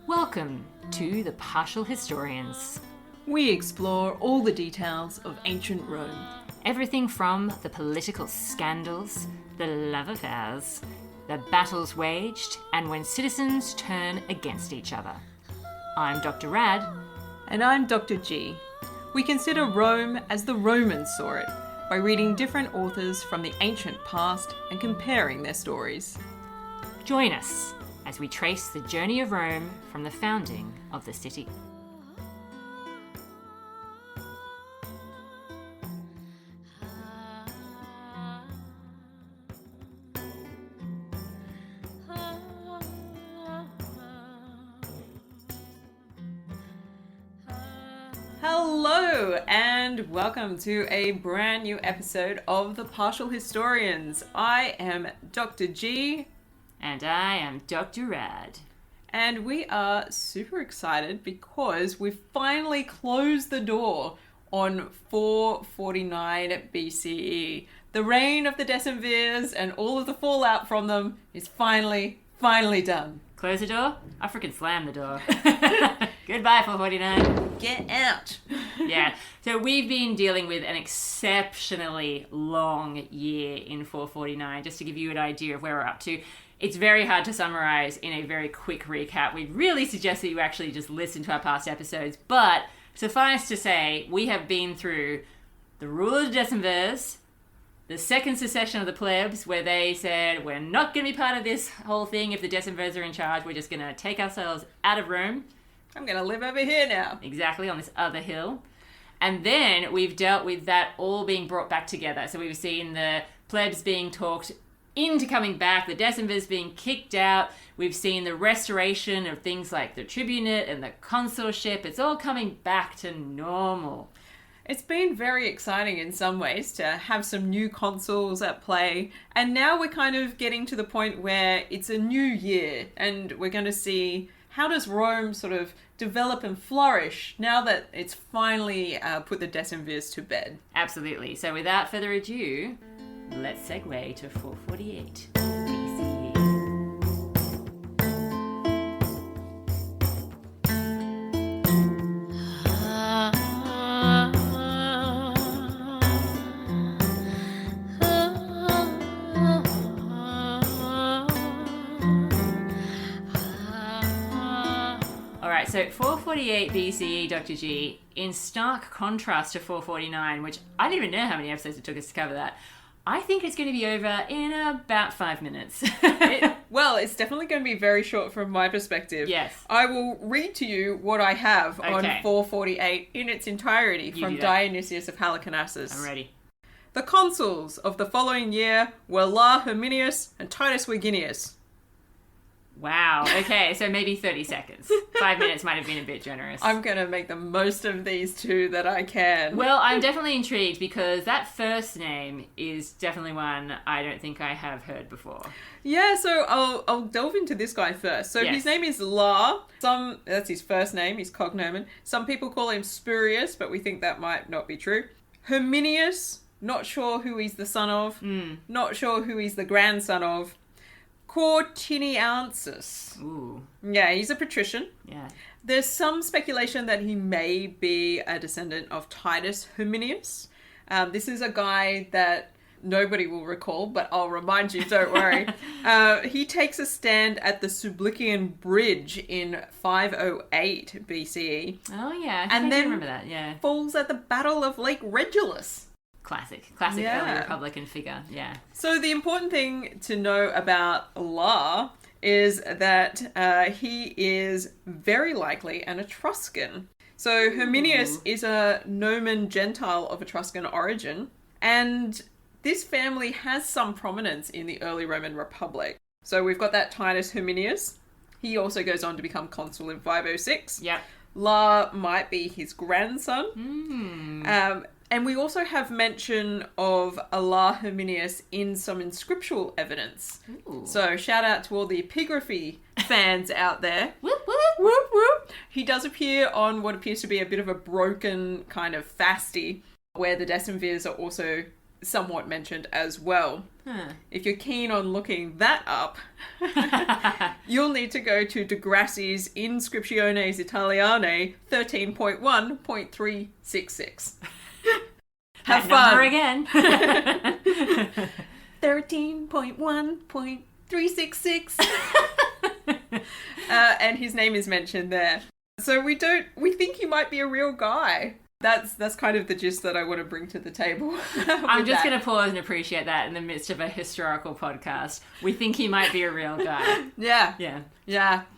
Welcome to the Partial Historians. We explore all the details of ancient Rome. Everything from the political scandals, the love affairs, the battles waged, and when citizens turn against each other. I'm Dr. Rad. And I'm Dr. G. We consider Rome as the Romans saw it, by reading different authors from the ancient past and comparing their stories. Join us as we trace the journey of Rome from the founding of the city. Hello and welcome to a brand new episode of the Partial Historians. I am Dr. G. And I am Dr. Rad. And we are super excited because we've finally closed the door on 449 BCE. The reign of the decemvirs and all of the fallout from them is finally done. Close the door? I freaking slammed the door. Goodbye, 449. Get out. Yeah, so we've been dealing with an exceptionally long year in 449, just to give you an idea of where we're up to. It's very hard to summarize in a very quick recap. We really suggest that you actually just listen to our past episodes, but suffice to say, we have been through the rule of the decemvirs, the second secession of the plebs, where they said, we're not going to be part of this whole thing if the decemvirs are in charge, we're just going to take ourselves out of Rome. I'm going to live over here now. Exactly, on this other hill. And then we've dealt with that all being brought back together. So we've seen the plebs being talked into coming back, the decemvirs being kicked out. We've seen the restoration of things like the tribunate and the consulship. It's all coming back to normal. It's been very exciting in some ways to have some new consuls at play. And now we're kind of getting to the point where it's a new year and we're going to see how does Rome sort of develop and flourish now that it's finally put the decemvirs to bed. Absolutely. So without further ado, let's segue to 448 BCE. Alright, so 448 BCE, Dr. G, in stark contrast to 449, which I don't even know how many episodes it took us to cover that. I think it's going to be over in about 5 minutes. Well, it's definitely going to be very short from my perspective. Yes. I will read to you what I have on 448 in its entirety from Dionysius of Halicarnassus. I'm ready. The consuls of the following year were La Herminius and Titus Verginius. Wow. Okay, so maybe 30 seconds. 5 minutes might have been a bit generous. I'm going to make the most of these two that I can. Well, I'm definitely intrigued because that first name is definitely one I don't think I have heard before. Yeah, so I'll delve into this guy first. So His name is La. That's his first name, his cognomen. Some people call him Spurius, but we think that might not be true. Herminius, not sure who he's the son of. Not sure who he's the grandson of. Cortinianus. Ooh. Yeah, he's a patrician. Yeah. There's some speculation that he may be a descendant of Titus Herminius. This is a guy that nobody will recall, but I'll remind you, don't worry. He takes a stand at the Sublician Bridge in 508 BCE. Oh, yeah. And I then remember that, yeah. falls at the Battle of Lake Regillus. Classic early Republican figure, yeah. So the important thing to know about La is that he is very likely an Etruscan. So Herminius is a nomen Gentile of Etruscan origin, and this family has some prominence in the early Roman Republic. So we've got that Titus Herminius. He also goes on to become consul in 506. Yep. La might be his grandson. And we also have mention of a La Herminius in some inscriptural evidence. Ooh. So shout out to all the epigraphy fans out there. Whoop, whoop. Whoop, whoop. He does appear on what appears to be a bit of a broken kind of fasti, where the decemvirs are also somewhat mentioned as well. If you're keen on looking that up, you'll need to go to Degrassi's Inscriptiones Italianae 13.1.366. Have fun. Number again. 13.1.366. And his name is mentioned there. So we think he might be a real guy. That's kind of the gist that I want to bring to the table. I'm just going to pause and appreciate that in the midst of a historical podcast. We think he might be a real guy. Yeah.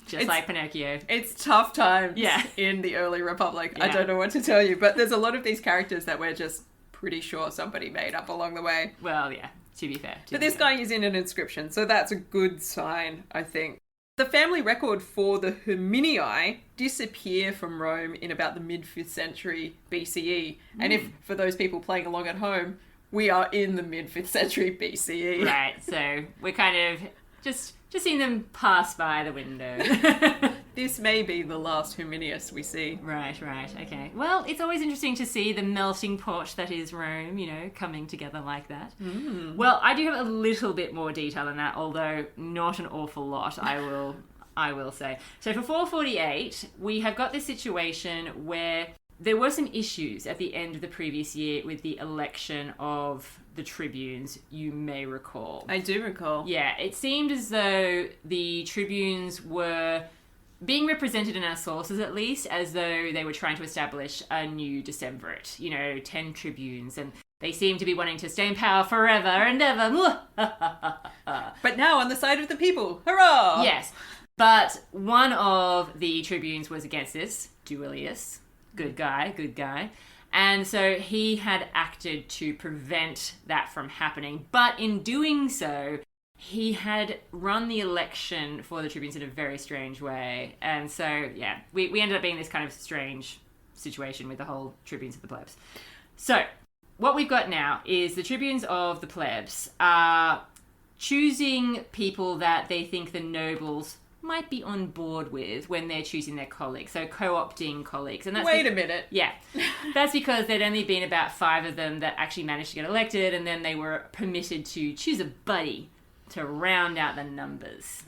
Just like Pinocchio. It's tough times in the early Republic. I don't know what to tell you, but there's a lot of these characters that we're just pretty sure somebody made up along the way. Well, yeah, to be fair. But this guy is in an inscription, so that's a good sign, I think. The family record for the Herminii disappear from Rome in about the mid-5th century BCE. And if, for those people playing along at home, we are in the mid-5th century BCE. Right, so we're kind of just seeing them pass by the window. This may be the last Herminius we see. Right, okay. Well, it's always interesting to see the melting pot that is Rome, coming together like that. Well, I do have a little bit more detail than that, although not an awful lot, I will say. So for 448, we have got this situation where there were some issues at the end of the previous year with the election of the tribunes, you may recall. I do recall. Yeah, it seemed as though the tribunes were being represented in our sources, at least, as though they were trying to establish a new decemvirate, 10 tribunes, and they seem to be wanting to stay in power forever and ever. But now on the side of the people. Hurrah! Yes. But one of the tribunes was against this, Duilius. Good guy. And so he had acted to prevent that from happening. But in doing so, he had run the election for the tribunes in a very strange way. And so, yeah, we ended up being this kind of strange situation with the whole tribunes of the plebs. So, what we've got now is the tribunes of the plebs are choosing people that they think the nobles might be on board with when they're choosing their colleagues. So co-opting colleagues. And that's Wait a minute. Yeah. That's because there'd only been about 5 of them that actually managed to get elected, and then they were permitted to choose a buddy to round out the numbers.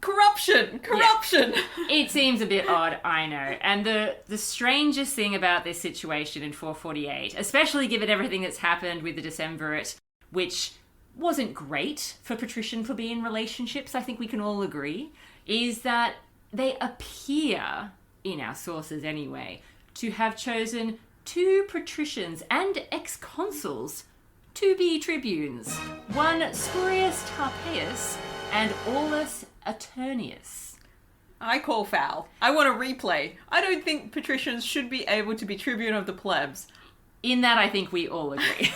Corruption! Yeah. It seems a bit odd, I know. And the strangest thing about this situation in 448, especially given everything that's happened with the decemvirate, which wasn't great for patrician plebeian relationships, I think we can all agree, is that they appear, in our sources anyway, to have chosen 2 patricians and ex-consuls to be tribunes. One Spurius Tarpeius and Aulus Eternius. I call foul. I want a replay. I don't think patricians should be able to be tribune of the plebs. In that, I think we all agree.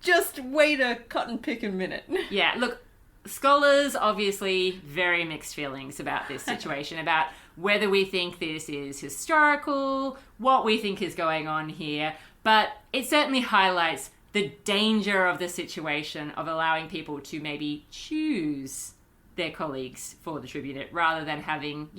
Just wait a cut and pick a minute. Yeah, look, scholars obviously very mixed feelings about this situation, about whether we think this is historical, what we think is going on here, but it certainly highlights the danger of the situation of allowing people to maybe choose their colleagues for the tribunate rather than having,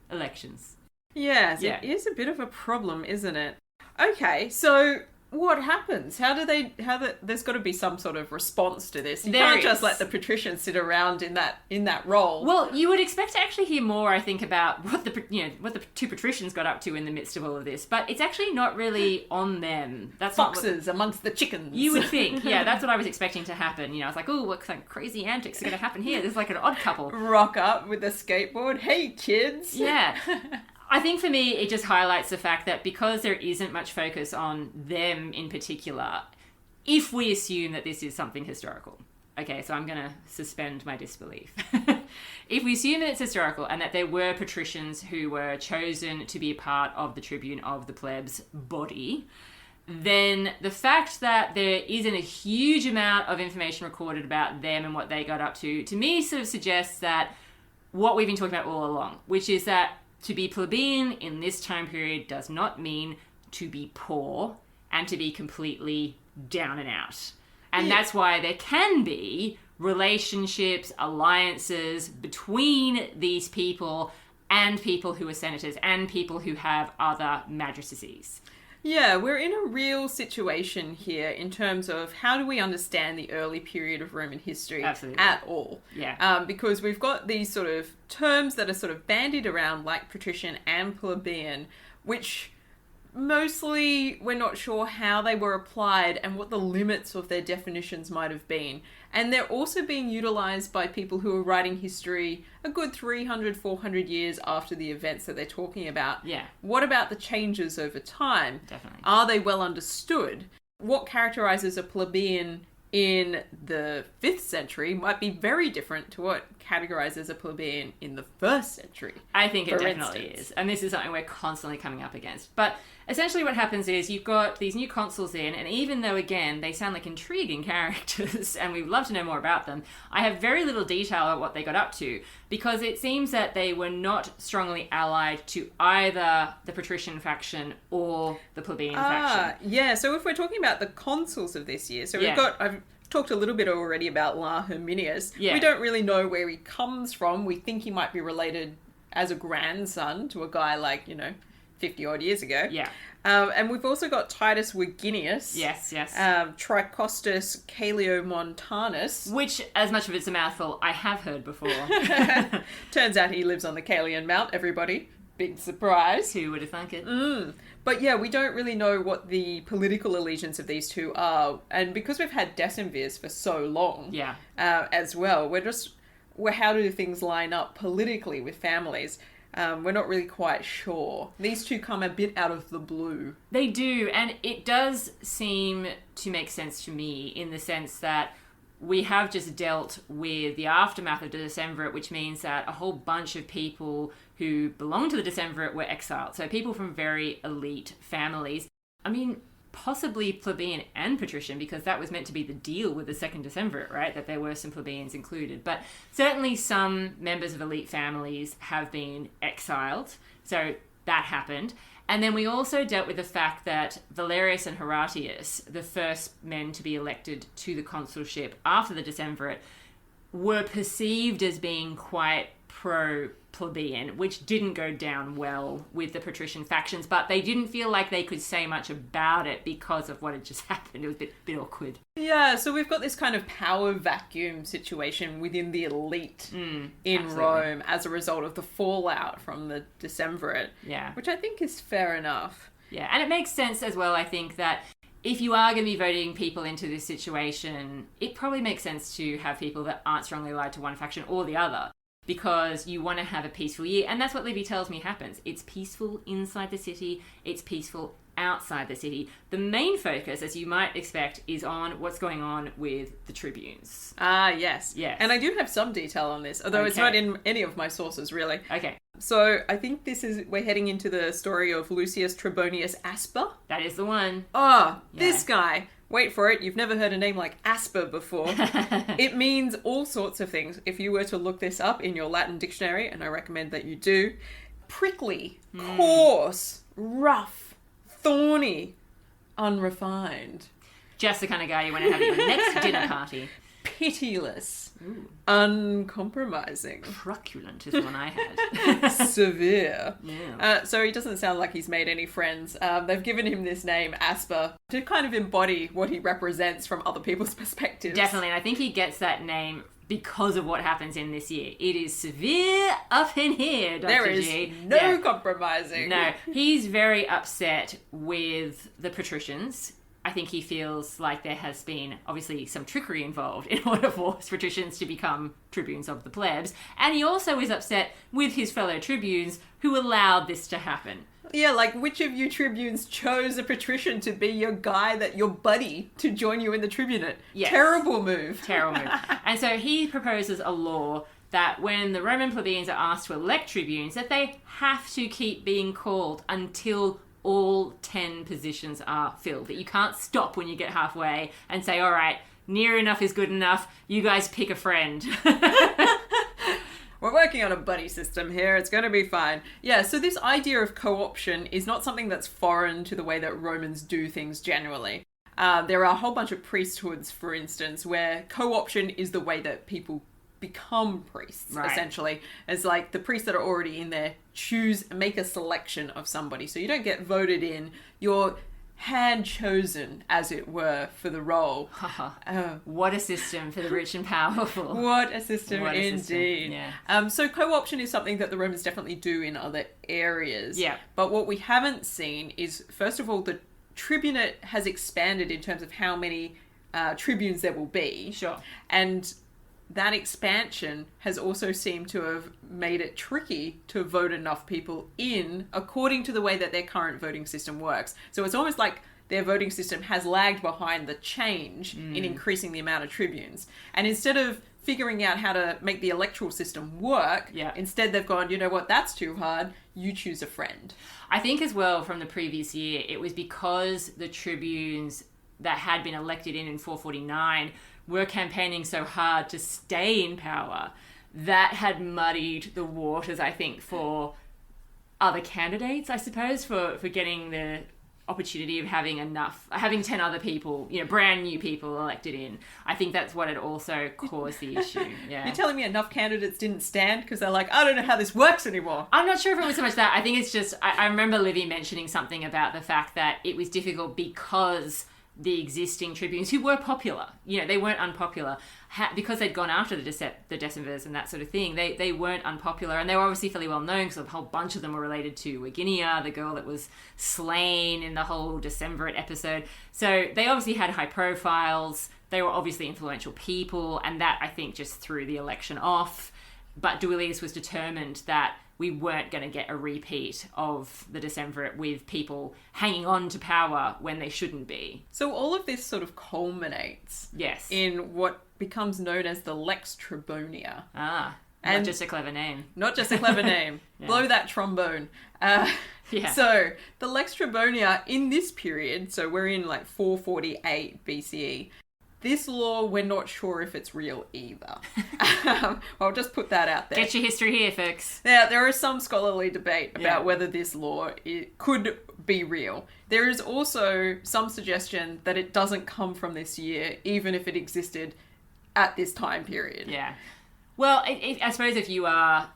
elections. Yes, yeah. It is a bit of a problem, isn't it? Okay, so what happens? There's got to be some sort of response to this. You can't just let the patricians sit around in that role. Well, you would expect to actually hear more, I think, about what the 2 patricians got up to in the midst of all of this, but it's actually not really on them. That's foxes amongst the chickens. You would think, yeah, that's what I was expecting to happen. I was like, oh, what kind of crazy antics are going to happen here? There's like an odd couple. Rock up with a skateboard. Hey, kids. Yeah. I think for me, it just highlights the fact that because there isn't much focus on them in particular, if we assume that this is something historical, okay, so I'm going to suspend my disbelief. If we assume that it's historical and that there were patricians who were chosen to be a part of the tribune of the plebs body, then the fact that there isn't a huge amount of information recorded about them and what they got up to me sort of suggests that what we've been talking about all along, which is that to be plebeian in this time period does not mean to be poor and to be completely down and out. And that's why there can be relationships, alliances between these people and people who are senators and people who have other magistracies. Yeah, we're in a real situation here in terms of how do we understand the early period of Roman history Absolutely. at all. Yeah. Because we've got these sort of terms that are sort of bandied around like patrician and plebeian, which mostly we're not sure how they were applied and what the limits of their definitions might have been. And they're also being utilized by people who are writing history a good 300, 400 years after the events that they're talking about. Yeah. What about the changes over time? Definitely. Are they well understood? What characterizes a plebeian in the 5th century might be very different to what categorizes a plebeian in the 1st century. I think it for definitely instance. is. And this is something we're constantly coming up against. But essentially what happens is you've got these new consuls in, and even though, again, they sound like intriguing characters and we'd love to know more about them, I have very little detail about what they got up to, because it seems that they were not strongly allied to either the patrician faction or the plebeian faction. Yeah, so if we're talking about the consuls of this year, so we've Yeah. got... I've talked a little bit already about La Herminius. Yeah. We don't really know where he comes from. We think he might be related as a grandson to a guy like, 50 odd years ago. Yeah. And we've also got Titus Verginius. Yes. Tricostus Caeliomontanus. Which, as much of it's a mouthful, I have heard before. Turns out he lives on the Caelian Mount, everybody. Big surprise. Who would have thunk it? But yeah, we don't really know what the political allegiance of these two are. And because we've had decemvirs for so long Yeah. as well, how do things line up politically with families? We're not really quite sure. These two come a bit out of the blue. They do, and it does seem to make sense to me in the sense that we have just dealt with the aftermath of the decemvirate, which means that a whole bunch of people who belonged to the decemvirate were exiled. So people from very elite families. I mean, possibly plebeian and patrician, because that was meant to be the deal with the second decemvirate, right? That there were some plebeians included. But certainly some members of elite families have been exiled. So that happened. And then we also dealt with the fact that Valerius and Horatius, the first men to be elected to the consulship after the decemvirate, were perceived as being quite pro-plebeian, which didn't go down well with the patrician factions, but they didn't feel like they could say much about it because of what had just happened. It was a bit awkward. Yeah, so we've got this kind of power vacuum situation within the elite in absolutely. Rome as a result of the fallout from the decemvirate. Yeah. Which I think is fair enough. Yeah, and it makes sense as well, I think, that if you are going to be voting people into this situation, it probably makes sense to have people that aren't strongly allied to one faction or the other, because you want to have a peaceful year. And that's what Libby tells me happens. It's peaceful inside the city. It's peaceful outside the city. The main focus, as you might expect, is on what's going on with the tribunes. Yes. Yes. And I do have some detail on this, although it's Okay. not in any of my sources, really. Okay, So I think we're heading into the story of Lucius Trebonius Asper. that is the one. This guy. Wait for it, you've never heard a name like Asper before. It means all sorts of things. If you were to look this up in your Latin dictionary, and I recommend that you do, prickly, coarse, rough, thorny, unrefined, Just the kind of guy you want to have at your next dinner party. pitiless, uncompromising, Truculent is the one I had. severe. Yeah. So he doesn't sound like he's made any friends. They've given him this name, Asper, to kind of embody what he represents from other people's perspectives. Definitely, and I think he gets that name because of what happens in this year. It is severe up in here, Dr. There is G. no Yeah. compromising. No, he's very upset with the patricians. I think he feels like there has been obviously some trickery involved in order for patricians to become tribunes of the plebs. And he also is upset with his fellow tribunes who allowed this to happen. Yeah, like which of you tribunes chose a patrician to be your guy, your buddy, to join you in the tribunate? Yes. Terrible move. Terrible move. And so he proposes a law that when the Roman plebeians are asked to elect tribunes, that they have to keep being called until all 10 positions are filled. That you can't stop when you get halfway and say, all right, near enough is good enough. You guys pick a friend. We're working on a buddy system here. It's going to be fine. Yeah, so this idea of co-option is not something that's foreign to the way that Romans do things generally. There are a whole bunch of priesthoods, for instance, where co-option is the way that people become priests, Right. essentially. It's like the priests that are already in there make a selection of somebody. So you don't get voted in. You're hand chosen, as it were, for the role. What a system for the rich and powerful. What a system What a indeed. system, yeah. So co-option is something that the Romans definitely do in other areas. Yeah. But what we haven't seen is, first of all, the tribunate has expanded in terms of how many tribunes there will be. Sure. And that expansion has also seemed to have made it tricky to vote enough people in according to the way that their current voting system works. So it's almost like their voting system has lagged behind the change in increasing the amount of tribunes. And instead of figuring out how to make the electoral system work, instead they've gone, you know what, that's too hard, you choose a friend. I think as well from the previous year, it was because the tribunes that had been elected in 449 were campaigning so hard to stay in power that had muddied the waters, I think, for other candidates, I suppose, for getting the opportunity of having 10 other people, brand new people elected in. I think that's what had also caused the issue. Yeah. You're telling me enough candidates didn't stand because they're like, I don't know how this works anymore. I'm not sure if it was so much that. I think it's just, I remember Livy mentioning something about the fact that it was difficult because the existing tribunes, who were popular, they weren't unpopular, because they'd gone after the decemvirs and that sort of thing, they weren't unpopular, and they were obviously fairly well known because a whole bunch of them were related to Virginia, the girl that was slain in the whole decemvirate episode. So they obviously had high profiles, they were obviously influential people, and that, I think, just threw the election off. But Duilius was determined that we weren't going to get a repeat of the decemvirate with people hanging on to power when they shouldn't be. So all of this sort of culminates in what becomes known as the Lex Tribunia. Not just a clever name. Not just a clever name. Blow that trombone. So the Lex Tribunia in this period, so we're in like 448 BCE, this law, we're not sure if it's real either. I'll just put that out there. Get your history here, folks. Now, there is some scholarly debate about whether this law could be real. There is also some suggestion that it doesn't come from this year, even if it existed at this time period. Yeah. Well, I suppose if you are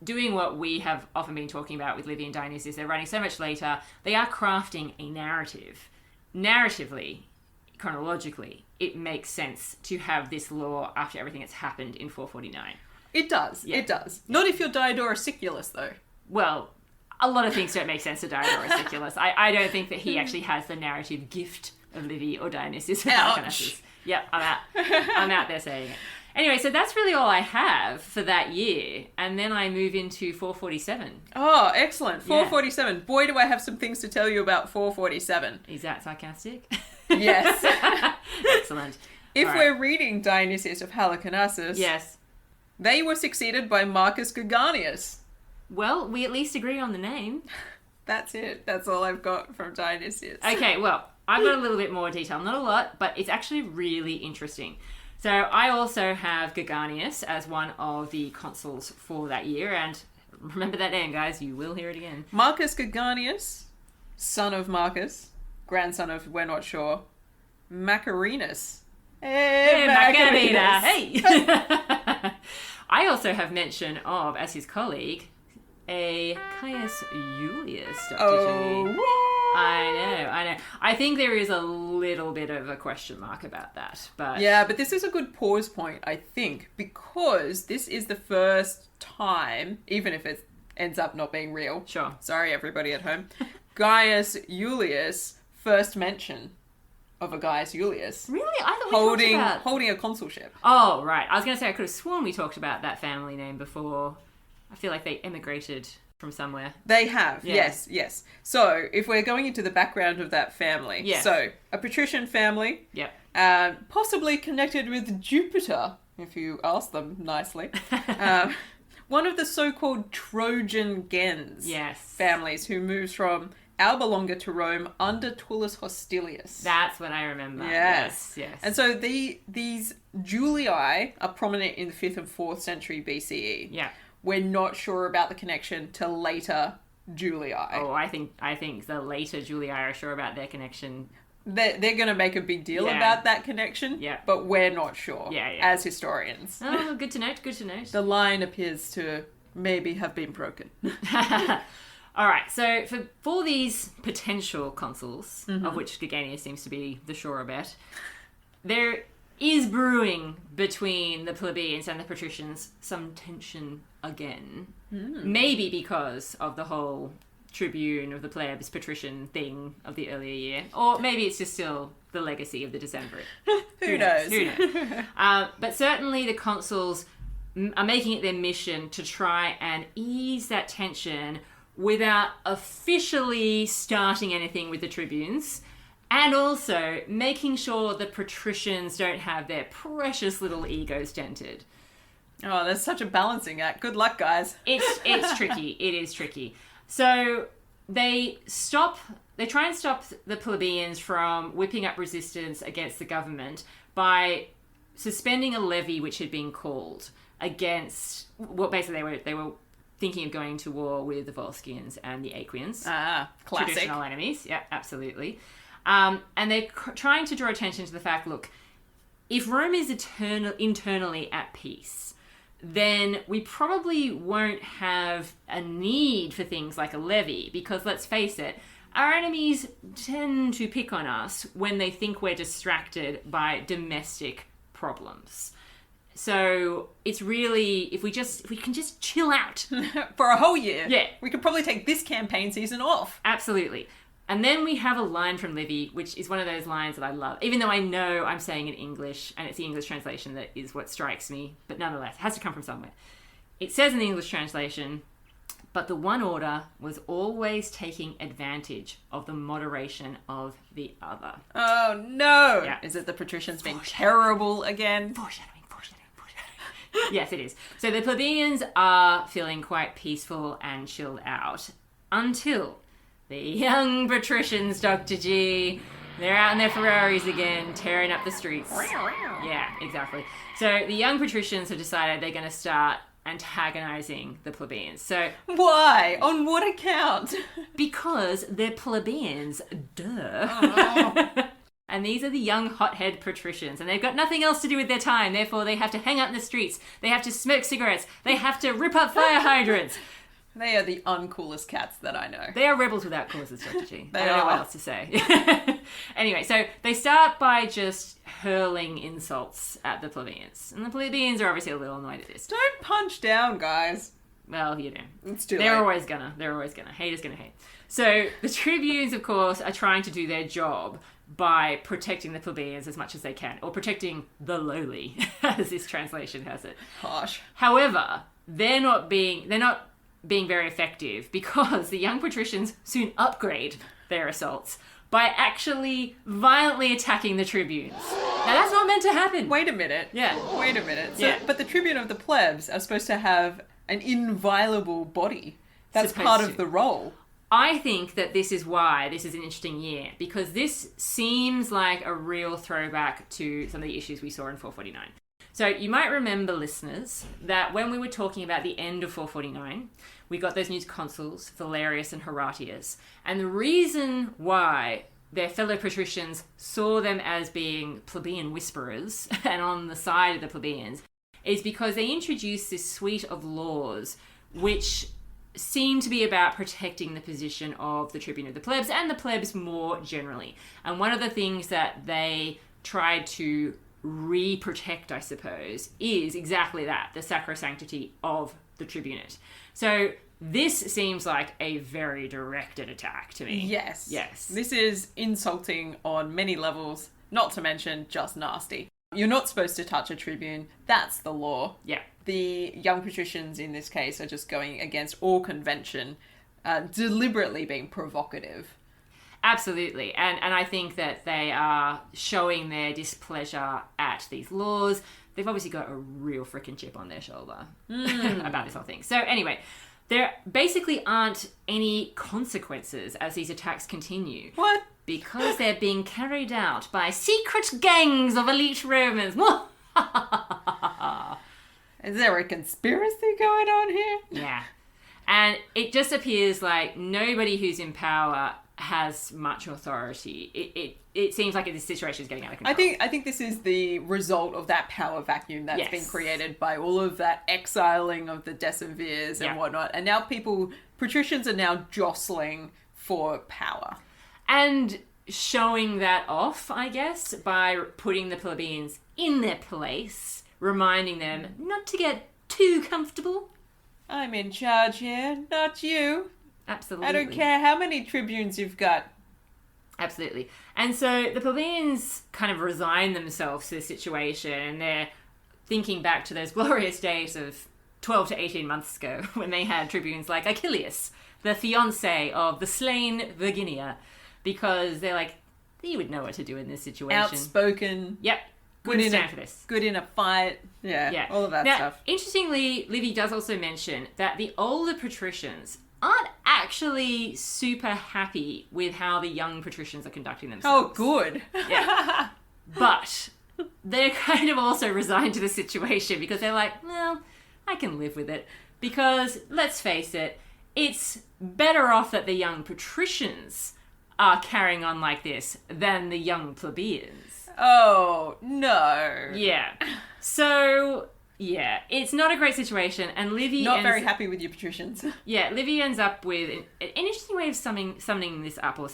doing what we have often been talking about with Livy and Dionysius, they're writing so much later, they are crafting a narrative. Narratively, chronologically, it makes sense to have this law after everything that's happened in 449. It does. Yeah. It does. Not if you're Diodorus Siculus, though. Well, a lot of things don't make sense to Diodorus Siculus. I don't think that he actually has the narrative gift of Livy or Dionysius. Ouch. Yep, I'm out there saying it. Anyway, so that's really all I have for that year. And then I move into 447. Oh, excellent. 447. Yeah. Boy, do I have some things to tell you about 447. Is that sarcastic? Yes. Excellent. If we're reading Dionysius of Halicarnassus, they were succeeded by Marcus Geganius. Well, we at least agree on the name. That's it. That's all I've got from Dionysius. Okay, well, I've got a little bit more detail. Not a lot, but it's actually really interesting. So I also have Geganius as one of the consuls for that year, and remember that name, guys. You will hear it again. Marcus Geganius, son of Marcus, grandson of, we're not sure, Macarinus. Hey, Macarena! Hey! I also have mention of, as his colleague, a Caius Julius, Dr. G. I know. I think there is a little bit of a question mark about that, but... Yeah, but this is a good pause point, I think, because this is the first time, even if it ends up not being real. Sure. Sorry, everybody at home. Gaius Julius, first mention of a Gaius Julius. Really? I thought we talked about... Holding a consulship. Oh, right. I was going to say, I could have sworn we talked about that family name before. I feel like they emigrated from somewhere. They have, yes. So, if we're going into the background of that family, so a patrician family, possibly connected with Jupiter, if you ask them nicely. One of the so-called Trojan gens families who moves from Alba Longa to Rome under Tullus Hostilius. That's what I remember. Yes. And so these Julii are prominent in the 5th and 4th century BCE. Yeah. We're not sure about the connection to later Julii. Oh, I think the later Julii are sure about their connection. They're going to make a big deal about that connection, but we're not sure as historians. Oh, good to note. The line appears to maybe have been broken. All right, so for these potential consuls, of which Gagania seems to be the surer bet, there is brewing between the plebeians and the patricians some tension again. Maybe because of the whole tribune of the plebs patrician thing of the earlier year, or maybe it's just still the legacy of the decemvirate. Who knows? Who knows? But certainly the consuls are making it their mission to try and ease that tension without officially starting anything with the tribunes, and also making sure the patricians don't have their precious little egos dented. Oh, there's such a balancing act. Good luck, guys. It's tricky. It is tricky. So they try and stop the plebeians from whipping up resistance against the government by suspending a levy which had been called against what basically they were thinking of going to war with the Volscians and the Aequians. Classic. Traditional enemies. Yeah, absolutely. And they're trying to draw attention to the fact, look, if Rome is internally at peace, then we probably won't have a need for things like a levy, because let's face it, our enemies tend to pick on us when they think we're distracted by domestic problems. So it's really, if we can just chill out For a whole year. Yeah. We could probably take this campaign season off. Absolutely. And then we have a line from Livy, which is one of those lines that I love, even though I know I'm saying in English, and it's the English translation that is what strikes me, but nonetheless, it has to come from somewhere. It says in the English translation, but the one order was always taking advantage of the moderation of the other. Oh, no. Yeah. Is it the patricians being terrible again? Foreshadowing. Yes, it is. So the plebeians are feeling quite peaceful and chilled out until the young patricians, Dr. G, they're out in their Ferraris again, tearing up the streets. Yeah, exactly. So the young patricians have decided they're going to start antagonizing the plebeians. So Why? On what account? because they're plebeians, duh. Oh. And these are the young hothead patricians, and they've got nothing else to do with their time. Therefore, they have to hang out in the streets. They have to smoke cigarettes. They have to rip up fire hydrants. They are the uncoolest cats that I know. They are rebels without causes, Dr. G. They I don't know are. what else to say. Anyway, so they start by just hurling insults at the plebeians. And the plebeians are obviously a little annoyed at this. Don't punch down, guys. Well, you know. It's too They're late. always gonna. Haters gonna hate. So the tribunes, of course, are trying to do their job by protecting the plebeians as much as they can, or protecting the lowly, as this translation has it. Harsh. However, they're not being very effective, because the young patricians soon upgrade their assaults by actually violently attacking the tribunes. Now that's not meant to happen. Wait a minute. Yeah. Wait a minute. So, Yeah. But the tribune of the plebs are supposed to have an inviolable body. That's Supposed part to. of the role. I think that this is why this is an interesting year, because this seems like a real throwback to some of the issues we saw in 449. So you might remember, listeners, that when we were talking about the end of 449, we got those new consuls, Valerius and Horatius. And the reason why their fellow patricians saw them as being plebeian whisperers and on the side of the plebeians is because they introduced this suite of laws which seem to be about protecting the position of the tribune of the plebs and the plebs more generally. And one of the things that they tried to re-protect, I suppose, is exactly that, the sacrosanctity of the tribunate. So this seems like a very directed attack to me. Yes. Yes. This is insulting on many levels, not to mention just nasty. You're not supposed to touch a tribune. That's the law. Yeah. The young patricians in this case are just going against all convention, deliberately being provocative. Absolutely. And I think that they are showing their displeasure at these laws. They've obviously got a real freaking chip on their shoulder about this whole thing. So anyway, there basically aren't any consequences as these attacks continue. What? Because they're being carried out by secret gangs of elite Romans. Is there a conspiracy going on here? Yeah. And it just appears like nobody who's in power has much authority. It seems like this situation is getting out of control. I think this is the result of that power vacuum that's Yes. been created by all of that exiling of the decemvirs and whatnot. And now patricians are now jostling for power. And showing that off, I guess, by putting the plebeians in their place, reminding them not to get too comfortable. I'm in charge here, not you. Absolutely. I don't care how many tribunes you've got. Absolutely. And so the plebeians kind of resign themselves to the situation, and they're thinking back to those glorious days of 12 to 18 months ago when they had tribunes like Achilles, the fiancé of the slain Virginia, because they're like, he would know what to do in this situation. Outspoken. Yep. Good stand for this. Good in a fight. Yeah. All of that stuff. Interestingly, Livy does also mention that the older patricians aren't actually super happy with how the young patricians are conducting themselves. Oh, good. Yeah. But they're kind of also resigned to the situation because they're like, well, I can live with it. Because, let's face it, it's better off that the young patricians are carrying on like this than the young plebeians. Oh, no. Yeah. So, yeah, it's not a great situation, and Livy Not very happy with your patricians. Yeah, Livy ends up with an interesting way of summing this up, I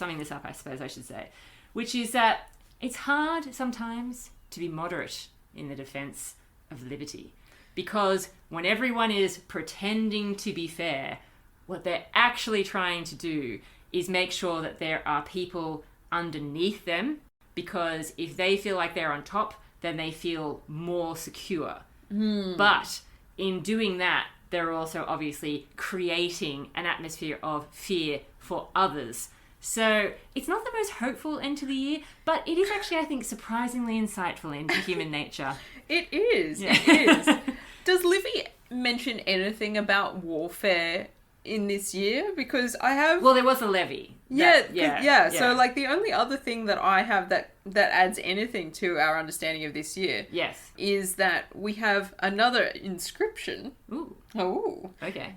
suppose I should say, which is that it's hard sometimes to be moderate in the defense of liberty, because when everyone is pretending to be fair, what they're actually trying to do is make sure that there are people underneath them, because if they feel like they're on top, then they feel more secure. But in doing that, they're also obviously creating an atmosphere of fear for others. So it's not the most hopeful end to the year, but it is actually, I think, surprisingly insightful into human nature. It is. Yeah. It is. Does Livy mention anything about warfare in this year? Because I have... Well, there was a levy. So, like, the only other thing that I have that adds anything to our understanding of this year is that we have another inscription. Ooh. Oh. Okay.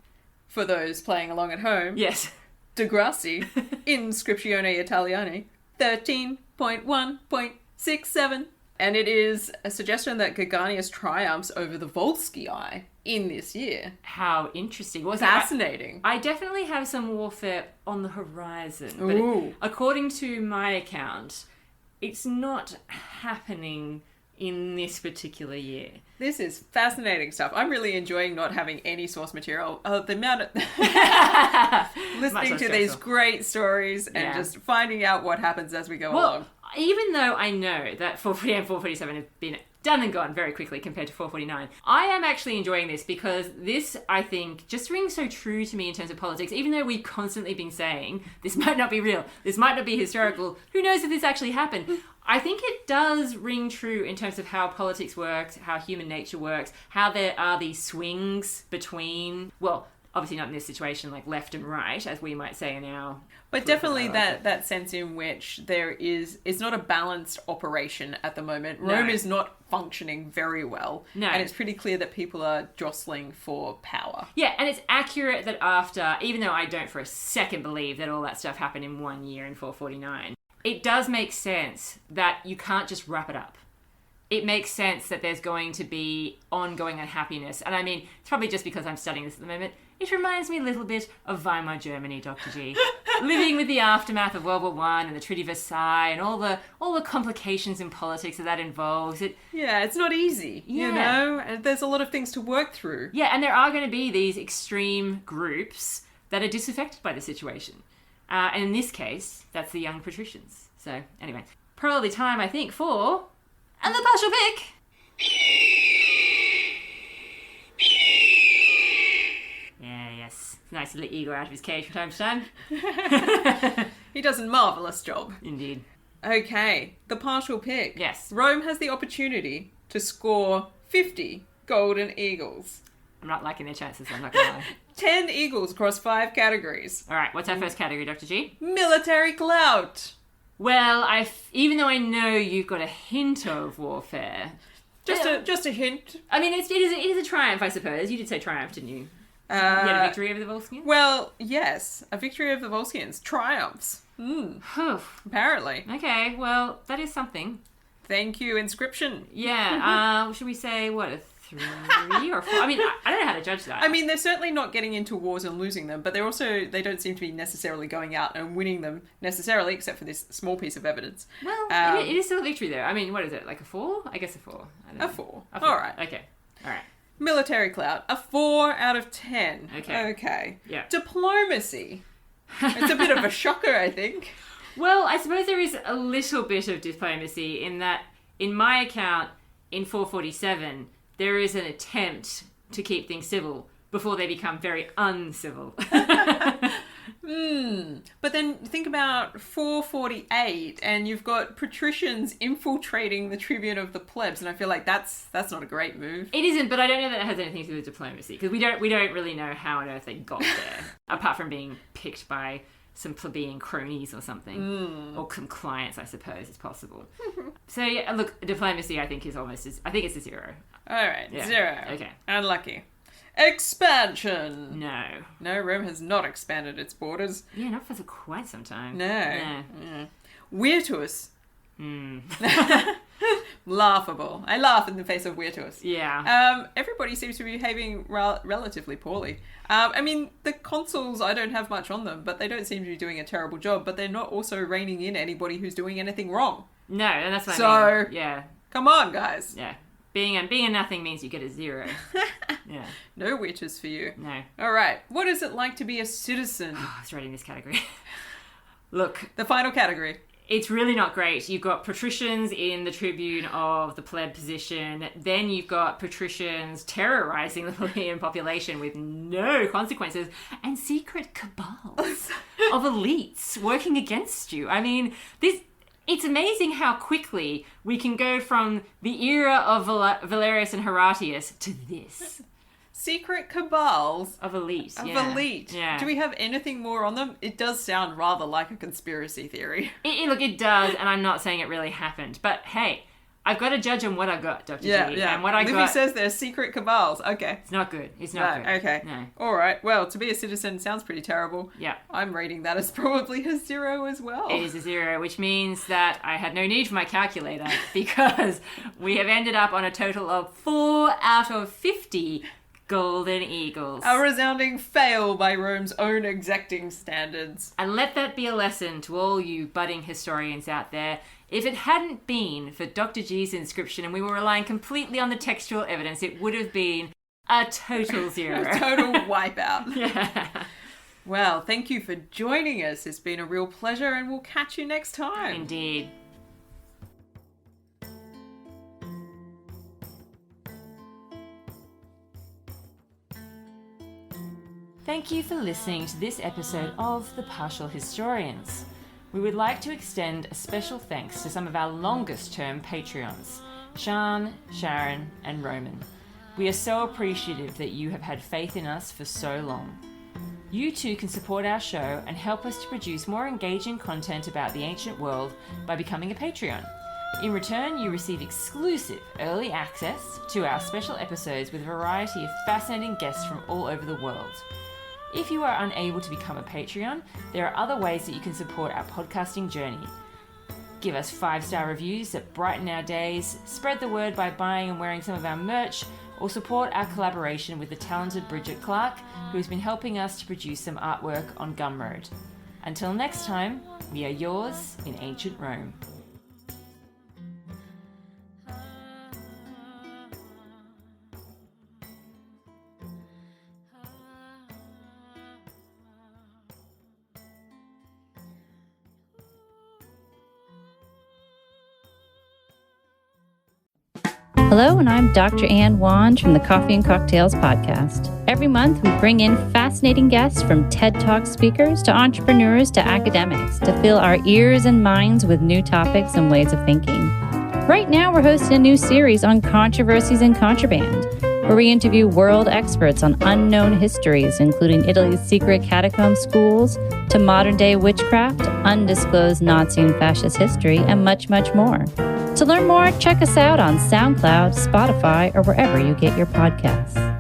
For those playing along at home. Yes. De Grassi, Inscriptione Italiane, 13.1.67. And it is a suggestion that Gaganius triumphs over the Volscii in this year. How interesting. Fascinating. I definitely have some warfare on the horizon. Ooh. But according to my account, it's not happening in this particular year. This is fascinating stuff. I'm really enjoying not having any source material. The amount of... listening to these great stories and just finding out what happens as we go along. Even though I know that 440 and 447 have been done and gone very quickly compared to 449, I am actually enjoying this because this, I think, just rings so true to me in terms of politics. Even though we've constantly been saying, this might not be real, this might not be historical, who knows if this actually happened? I think it does ring true in terms of how politics works, how human nature works, how there are these swings between, well, obviously not in this situation, like left and right, as we might say in our... But definitely that sense in which it's not a balanced operation at the moment. Rome is not functioning very well. No. And it's pretty clear that people are jostling for power. Yeah, and it's accurate that after, even though I don't for a second believe that all that stuff happened in 1 year in 449, it does make sense that you can't just wrap it up. It makes sense that there's going to be ongoing unhappiness. And I mean, it's probably just because I'm studying this at the moment. It reminds me a little bit of Weimar Germany, Dr. G. Living with the aftermath of World War I and the Treaty of Versailles and all the complications in politics that involves. It's not easy, you know? And there's a lot of things to work through. Yeah, and there are going to be these extreme groups that are disaffected by the situation. And in this case, that's the young patricians. So, anyway, probably time, I think, for... And the partial pick! Yes. It's nice to let Igor out of his cage from time to time. He does a marvellous job. Indeed. Okay, the partial pick. Yes. Rome has the opportunity to score 50 golden eagles. I'm not liking their chances, I'm not going to lie. 10 eagles across 5 categories. All right, what's our first category, Dr. G? Military clout. Well, even though I know you've got a hint of warfare... Just a hint. I mean, it is a triumph, I suppose. You did say triumph, didn't you? You had a victory over the Volscians? Well, yes. A victory over the Volscians. Triumphs. Apparently. Okay, well, that is something. Thank you, inscription. Yeah, should we say, what, a 3 or 4? I mean, I don't know how to judge that. I mean, they're certainly not getting into wars and losing them, but they don't seem to be necessarily going out and winning them necessarily, except for this small piece of evidence. Well, it is still a victory, though. I mean, what is it, like a 4? I guess a 4. I don't know. A 4. A 4. All right. Okay, all right. Military clout, a 4 out of 10. Okay. Yeah. Diplomacy. It's a bit of a shocker, I think. Well, I suppose there is a little bit of diplomacy in that, in my account, in 447, there is an attempt to keep things civil before they become very uncivil. But then think about 448, and you've got patricians infiltrating the tribune of the plebs, and I feel like that's not a great move. It isn't, but I don't know that it has anything to do with diplomacy, because we don't really know how on earth they got there, apart from being picked by some plebeian cronies or something, or some clients, I suppose, is possible. So yeah, look, diplomacy I think is I think it's a 0. All right, Yeah. 0. Okay. Unlucky. Expansion. No, Rome has not expanded its borders. yeah, not for quite some time. No. Yeah. Virtus. Laughable. I laugh in the face of Virtus. Yeah. Everybody seems to be behaving relatively poorly. I mean, the consuls, I don't have much on them, but they don't seem to be doing a terrible job, but they're not also reining in anybody who's doing anything wrong. No, and that's what I mean. Yeah. Come on, guys. Yeah. Being a nothing means you get a 0. Yeah. No witches for you. No. All right. What is it like to be a citizen? I was writing this category. Look, The final category. it's really not great. You've got patricians in the tribune of the pleb position. Then you've got patricians terrorizing the plebeian population with no consequences, and secret cabals of elites working against you. I mean, it's amazing how quickly we can go from the era of Valerius and Horatius to this. Secret cabals Of elite. of Yeah. elite. Yeah. Do we have anything more on them? It does sound rather like a conspiracy theory. Look, it does, and I'm not saying it really happened. But hey, I've got to judge on what I got, Dr. G. And what I Livy got... says they're secret cabals. Okay. It's not good. It's not good. Okay. No. All right. Well, to be a citizen sounds pretty terrible. Yeah. I'm rating that as probably a 0 as well. It is a 0, which means that I had no need for my calculator because we have ended up on a total of 4 out of 50 golden eagles. A resounding fail by Rome's own exacting standards. And let that be a lesson to all you budding historians out there. If it hadn't been for Dr. G's inscription and we were relying completely on the textual evidence, it would have been a total 0. A total wipeout. Yeah. Well, thank you for joining us. It's been a real pleasure, and we'll catch you next time. Indeed. Thank you for listening to this episode of The Partial Historians. We would like to extend a special thanks to some of our longest term Patreons, Sean, Sharon, and Roman. We are so appreciative that you have had faith in us for so long. You too can support our show and help us to produce more engaging content about the ancient world by becoming a Patreon. In return, you receive exclusive early access to our special episodes with a variety of fascinating guests from all over the world. If you are unable to become a Patreon, there are other ways that you can support our podcasting journey. Give us 5-star reviews that brighten our days, spread the word by buying and wearing some of our merch, or support our collaboration with the talented Bridget Clark, who has been helping us to produce some artwork on Gumroad. Until next time, we are yours in ancient Rome. Hello, and I'm Dr. Ann Wange from the Coffee and Cocktails podcast. Every month, we bring in fascinating guests from TED Talk speakers to entrepreneurs to academics to fill our ears and minds with new topics and ways of thinking. Right now, we're hosting a new series on controversies and contraband, where we interview world experts on unknown histories, including Italy's secret catacomb schools to modern-day witchcraft, undisclosed Nazi and fascist history, and much, much more. To learn more, check us out on SoundCloud, Spotify, or wherever you get your podcasts.